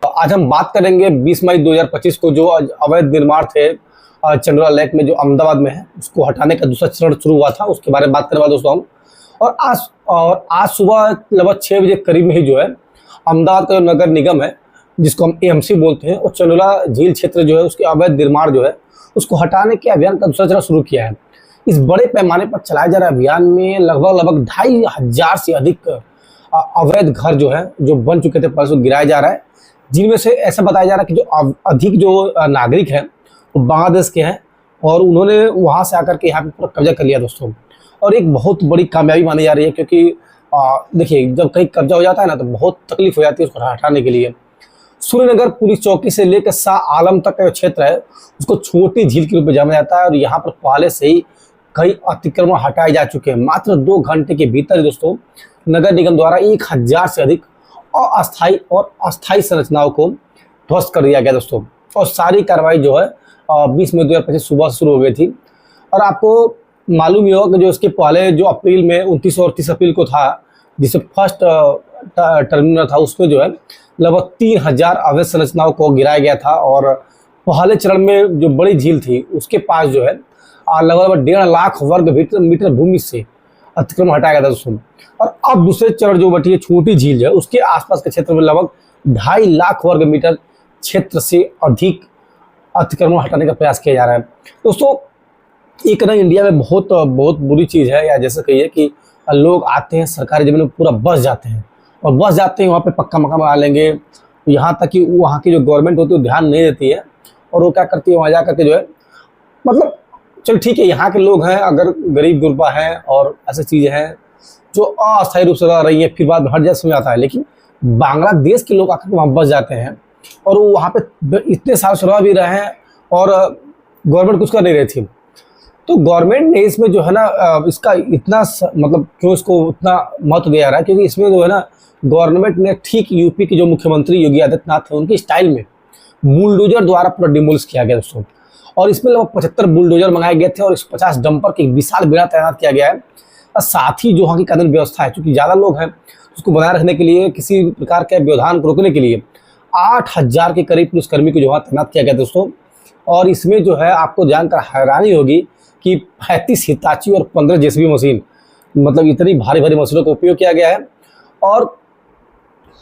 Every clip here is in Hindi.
आज हम बात करेंगे 20 मई 2025 को जो अवैध निर्माण थे चंडोला लेक में जो अहमदाबाद में है उसको हटाने का दूसरा चरण शुरू हुआ था, उसके बारे में बात करने वाले दोस्तों हम। और आज सुबह लगभग 6 बजे करीब में ही जो है अहमदाबाद का जो नगर निगम है जिसको हम एएमसी बोलते हैं और चंडोला झील क्षेत्र जो है उसके अवैध निर्माण जो है उसको हटाने के अभियान का दूसरा चरण शुरू किया है। इस बड़े पैमाने पर चलाए जा रहे अभियान में लगभग 2,500 से अधिक अवैध घर जो है जो बन चुके थे पहले से गिराया जा रहा है, जिनमें से ऐसा बताया जा रहा है कि जो अधिक जो नागरिक हैं वो बांग्लादेश के हैं और उन्होंने वहाँ से आकर के यहाँ पे पूरा कब्जा कर लिया दोस्तों। और एक बहुत बड़ी कामयाबी मानी जा रही है क्योंकि देखिए जब कहीं कब्जा हो जाता है ना तो बहुत तकलीफ हो जाती है उसको हटाने के लिए। सूर्यनगर पुलिस चौकी से लेकर शाह आलम तक का जो क्षेत्र है उसको छोटी झील के रूप में जाना जाता है और यहाँ पर पहले से ही कई अतिक्रमण हटाए जा चुके हैं। मात्र 2 घंटे के भीतर दोस्तों नगर निगम द्वारा 1000 से अधिक अस्थायी और अस्थायी संरचनाओं को ध्वस्त कर दिया गया दोस्तों। और सारी कार्रवाई जो है 20 मई 2025 सुबह शुरू हो गई थी। और आपको मालूम ही होगा कि जो इसके पहले जो अप्रैल में 29 और 30 अप्रैल को था जिसे फर्स्ट टर्मिनल था उसमें जो है लगभग 3000 अवैध संरचनाओं को गिराया गया था। और पहले चरण में जो बड़ी झील थी उसके पास जो है लगभग 1.5 लाख वर्ग मीटर भूमि से अतिक्रमण हटाया गया था दोस्तों। और अब दूसरे चरण जो बटी है छोटी झील है उसके आसपास के क्षेत्र में लगभग 2.5 लाख वर्ग मीटर क्षेत्र से अधिक अतिक्रमण हटाने का प्रयास किया जा रहा है दोस्तों। एक ना इंडिया में बहुत बहुत बुरी चीज़ है, या जैसे कहिए कि लोग आते हैं सरकारी जमीन में पूरा बस जाते हैं और बस जाते हैं वहाँ पे पक्का मकान बना लेंगे, यहाँ तक कि वहाँ की जो गवर्नमेंट होती है वो ध्यान नहीं देती है और वो क्या करती है वहाँ जा करके जो है मतलब चलो ठीक है यहाँ के लोग हैं, अगर गरीब गुरबा हैं और ऐसी चीज़ें हैं जो अस्थायी रूप से रह रही है फिर बाद में हर जगह समझ आता है, लेकिन बांग्लादेश के लोग आकर वहाँ बस जाते हैं और वो वहाँ पे इतने साल से रह भी रहे हैं और गवर्नमेंट कुछ कर नहीं रही थी। तो गवर्नमेंट ने इसमें जो है ना इसका इतना मतलब क्यों इसको उतना महत्व दिया रहा है क्योंकि इसमें जो है ना गवर्नमेंट ने ठीक यूपी के जो मुख्यमंत्री योगी आदित्यनाथ थे उनके स्टाइल में बुलडोजर द्वारा पूरा डिमोलिश किया गया दोस्तों। और इसमें लगभग 75 बुलडोजर मंगाए गए थे और 50 डंपर की विशाल बेड़ा तैनात किया गया है। और साथ ही जो वहाँ की कानून व्यवस्था है क्योंकि ज़्यादा लोग हैं उसको बनाए रखने के लिए किसी प्रकार के व्यवधान को रोकने के लिए 8000 के करीब पुलिसकर्मी को जो वहाँ तैनात किया गया दोस्तों। और इसमें जो है आपको जानकर हैरानी होगी कि 35 हिताची और 15 जेसीबी मशीन, मतलब इतनी भारी भारी मशीनों का उपयोग किया गया है। और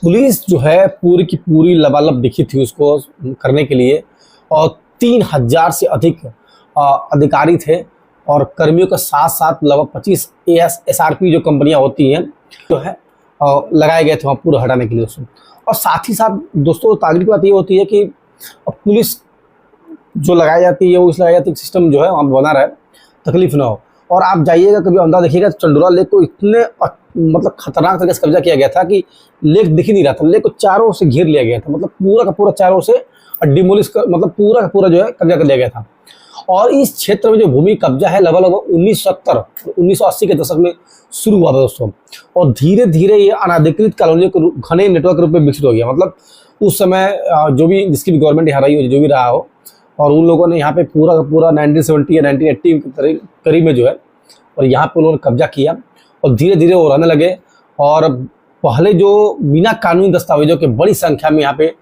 पुलिस जो है पूरी की पूरी लबालब दिखी थी उसको करने के लिए और 3000 से अधिक अधिकारी थे और कर्मियों के साथ साथ लगभग 25 एसआरपी जो कंपनियां होती हैं जो है लगाए गए थे वहाँ पूरा हटाने के लिए दोस्तों। और साथ ही साथ दोस्तों तारीफ की बात ये होती है कि पुलिस जो लगाई जाती है वो इस लगाई जाती है सिस्टम जो है वहाँ बना रहा है, तकलीफ ना हो। और आप जाइएगा कभी अंदाज देखिएगा चंडोला लेक को इतने मतलब खतरनाक तरीके से कब्जा किया गया था कि लेक दिख ही नहीं रहा था, लेक को चारों से घेर लिया गया था, मतलब पूरा का पूरा चारों से डिमोलिश कर मतलब पूरा का पूरा जो है कब्जा कर लिया गया था। और इस क्षेत्र में जो भूमि कब्जा है लगभग 1970 1980 के दशक में शुरू हुआ था दोस्तों और धीरे धीरे ये अनाधिकृत कॉलोनियों के घने नेटवर्क के रूप में विकसित हो गया। मतलब उस समय जो भी जिसकी भी गवर्नमेंट यहाँ रही हो जो भी रहा हो और उन लोगों ने यहाँ पे पूरा का पूरा 1970 या 1980 के करीब में जो है और यहाँ पे उन्होंने कब्जा किया और धीरे धीरे वो रहने लगे। और पहले जो बिना कानूनी दस्तावेजों के बड़ी संख्या में यहाँ पे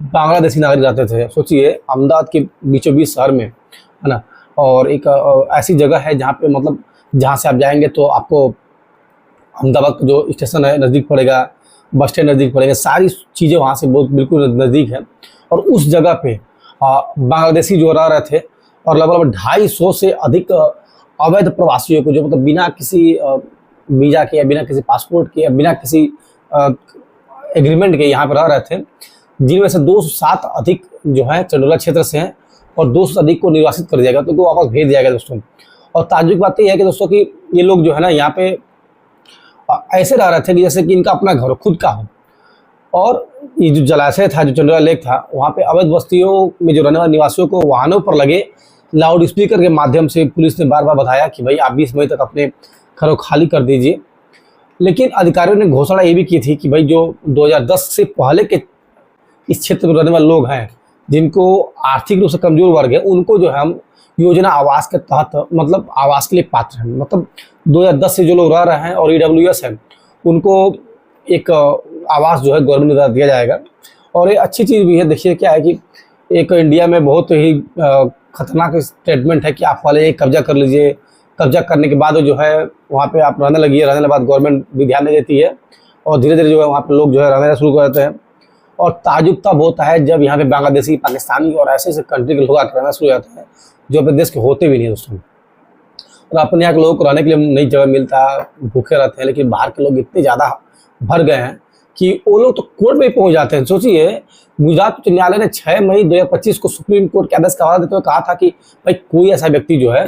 बांग्लादेशी नागरिक रहते थे। सोचिए अहमदाबाद के बीचों बीच शहर में है ना, और एक ऐसी जगह है जहाँ पे मतलब जहाँ से आप जाएंगे तो आपको अहमदाबाद का जो स्टेशन है नज़दीक पड़ेगा, बस स्टैंड नज़दीक पड़ेगा, सारी चीज़ें वहाँ से बहुत बिल्कुल नज़दीक है। और उस जगह पे बांग्लादेशी जो रह रहे थे और लगभग 250 से अधिक अवैध प्रवासियों को जो मतलब बिना किसी वीज़ा के या बिना किसी पासपोर्ट के या बिना किसी एग्रीमेंट के यहाँ पर रह रहे थे, जिनमें से 207 अधिक जो है चंडोला क्षेत्र से हैं और 200 अधिक को निर्वासित कर दिया गया तो उनको वापस भेज दिया गया दोस्तों। और ताज्जुब की बात यह है कि दोस्तों कि ये लोग जो है ना यहाँ पे ऐसे रह रहे थे कि जैसे कि इनका अपना घर खुद का हो। और ये जो जलाशय था जो चंडोला लेक था वहाँ पे अवैध बस्तियों में जो रहने वाले निवासियों को वाहनों पर लगे लाउड स्पीकर के माध्यम से पुलिस ने बार बार बताया कि भाई आप 20 मई तक अपने घरों खाली कर दीजिए। लेकिन अधिकारियों ने घोषणा ये भी की थी कि भाई जो 2010 से पहले के इस क्षेत्र में रहने वाले लोग हैं जिनको आर्थिक रूप से कमजोर वर्ग है उनको जो है हम योजना आवास के तहत मतलब आवास के लिए पात्र हैं। मतलब 2010 से जो लोग रह रहे हैं और EWS हैं उनको एक आवास जो है गवर्नमेंट द्वारा दिया जाएगा और ये अच्छी चीज़ भी है। देखिए क्या है कि एक इंडिया में बहुत ही खतरनाक स्टेटमेंट है कि आप पहले एक कब्जा कर लीजिए, कब्जा करने के बाद जो है वहाँ पे आप रहने लगिए, रहने के बाद गवर्नमेंट भी ध्यान नहीं देती है और धीरे धीरे जो है वहाँ पे लोग जो है रहना शुरू कर देते हैं। और ताज्जुब तब होता है जब यहाँ पे बांग्लादेशी, पाकिस्तानी और ऐसे ऐसे कंट्री के लोग आकर रहना शुरू हो जाते हैं जो अपने देश के होते भी नहीं दोस्तों। और अपने यहाँ के लोगों को रहने के लिए नहीं जगह मिलता, भूखे रहते हैं। लेकिन बाहर के लोग इतने ज़्यादा भर गए हैं कि वो लोग तो कोर्ट में पहुंच जाते हैं। सोचिए, गुजरात उच्च न्यायालय ने 6 मई 2025 को सुप्रीम कोर्ट के आदेश का हवाला देते हुए कहा था कि भाई कोई ऐसा व्यक्ति जो है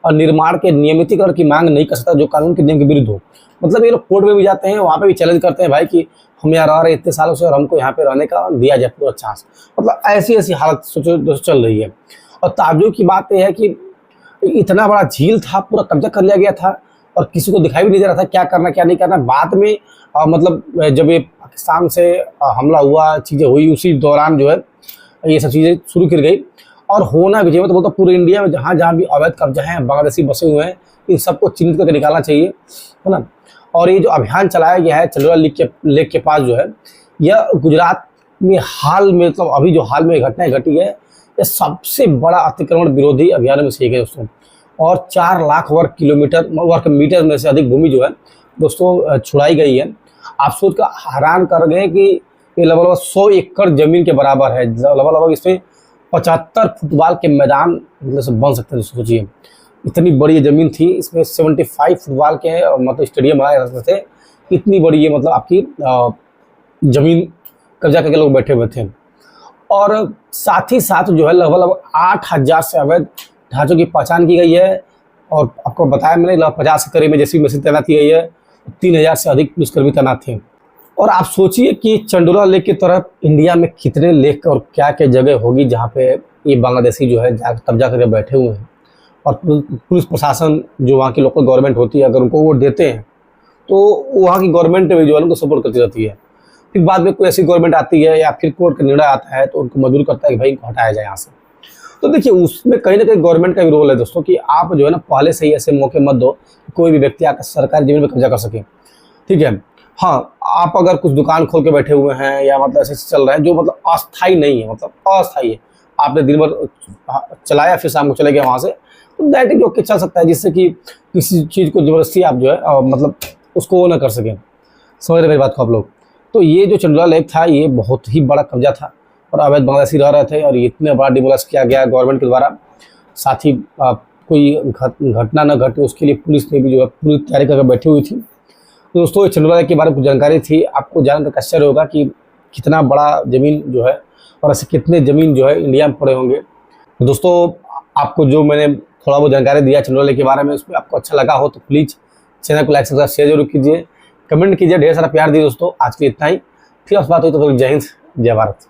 और निर्माण के नियमितीकरण की मांग नहीं कर सकता जो कानून के नियम के विरुद्ध हो। मतलब ये लोग कोर्ट में भी जाते हैं, वहाँ पे भी चैलेंज करते हैं भाई कि हम यहाँ रह रहे इतने सालों से और हमको यहाँ पे रहने का दिया जाए पूरा चांस। मतलब ऐसी ऐसी हालत सोचो दोस्तों चल रही है। और ताज्जुब की बात यह है कि इतना बड़ा झील था, पूरा कब्जा कर लिया गया था और किसी को दिखाई भी नहीं दे रहा था क्या करना क्या नहीं करना। बाद में मतलब जब ये पाकिस्तान से हमला हुआ, चीज़ें हुई, उसी दौरान जो है ये सब चीज़ें शुरू की गई। और होना भी चाहिए, तो बोलता पूरे इंडिया में जहाँ जहाँ भी अवैध कब्जा हैं, बांग्लादेशी बसे हुए हैं, इन सबको चिन्हित करके निकालना चाहिए, है ना। और ये जो अभियान चलाया गया है चंद्रोला लेक के पास जो है, यह गुजरात में हाल में, मतलब अभी जो हाल में घटनाएं घटी है, यह सबसे बड़ा अतिक्रमण विरोधी अभियान में से एक है दोस्तों। और 4 लाख वर्ग मीटर में से अधिक भूमि जो है दोस्तों छुड़ाई गई है। आप सोच कर हैरान कर गए कि ये लगभग 100 एकड़ जमीन के बराबर है। लगभग इसमें 75 फुटबॉल के मैदान मतलब से बन सकते हैं। सोचिए इतनी बड़ी ये ज़मीन थी, इसमें 75 फुटबॉल के मतलब स्टेडियम बनाए जाते थे। इतनी बड़ी ये मतलब आपकी ज़मीन कब्जा करके लोग बैठे हुए थे। और साथ ही साथ जो है लगभग 8000 से अवैध ढांचों की पहचान की गई है। और आपको बताया मैंने लगभग 50 के करीब में जैसी मशीन तैनात की गई है, 3000 से अधिक पुलिसकर्मी तैनात थे। और आप सोचिए कि चंडोला लेक की तरफ इंडिया में कितने लेक और क्या क्या जगह होगी जहाँ पे ये बांग्लादेशी जो है कब्जा करके बैठे हुए हैं। और पुलिस प्रशासन जो वहाँ की लोकल गवर्नमेंट होती है, अगर उनको वोट देते हैं तो वहाँ की गवर्नमेंट भी जो है उनको सपोर्ट करती रहती है। फिर बाद में कोई ऐसी गवर्नमेंट आती है या फिर कोर्ट का निर्णय आता है तो उनको मजबूर करता है कि भाई इनको हटाया जाए यहाँ से। तो देखिए उसमें कहीं ना कहीं गवर्नमेंट का भी रोल है दोस्तों कि आप जो है ना पहले से ही ऐसे मौके मत दो कि कोई भी व्यक्ति आकर सरकारी जमीन पर कब्जा कर सके। ठीक है, हाँ, आप अगर कुछ दुकान खोल के बैठे हुए हैं या मतलब ऐसे चल रहे हैं जो मतलब अस्थायी नहीं है, मतलब अस्थायी है, आपने दिन भर चलाया फिर शाम को चले गए वहाँ से, तो दैट इज ओके, चल सकता है, जिससे कि किसी चीज़ को जबरदस्ती आप जो है मतलब उसको वो ना कर सकें। समझ रहे मेरी बात को आप लोग। तो ये जो चंडोला लेक था ये बहुत ही बड़ा कब्जा था और अवैध बांग्लादेशी रह रहे थे और इतने बड़ा डिमोलिश किया गया गवर्नमेंट के द्वारा। साथ ही कोई घटना न घटे उसके लिए पुलिस ने भी जो है पूरी तैयारी करके बैठी हुई थी। तो दोस्तों चंडोला लेक के बारे में कुछ जानकारी थी, आपको जानकर आश्चर्य होगा कि कितना बड़ा ज़मीन जो है और ऐसे कितने ज़मीन जो है इंडिया में पड़े होंगे। तो दोस्तों आपको जो मैंने थोड़ा बहुत जानकारी दिया चंडोला लेक के बारे में, उसमें आपको अच्छा लगा हो तो प्लीज़ चैनल को लाइक सब्सक्राइब शेयर जरूर कीजिए, कमेंट कीजिए, ढेर सारा प्यार दिए दोस्तों। आज के लिए इतना ही, फिर आपसे बात हुई तो जय हिंद जय भारत।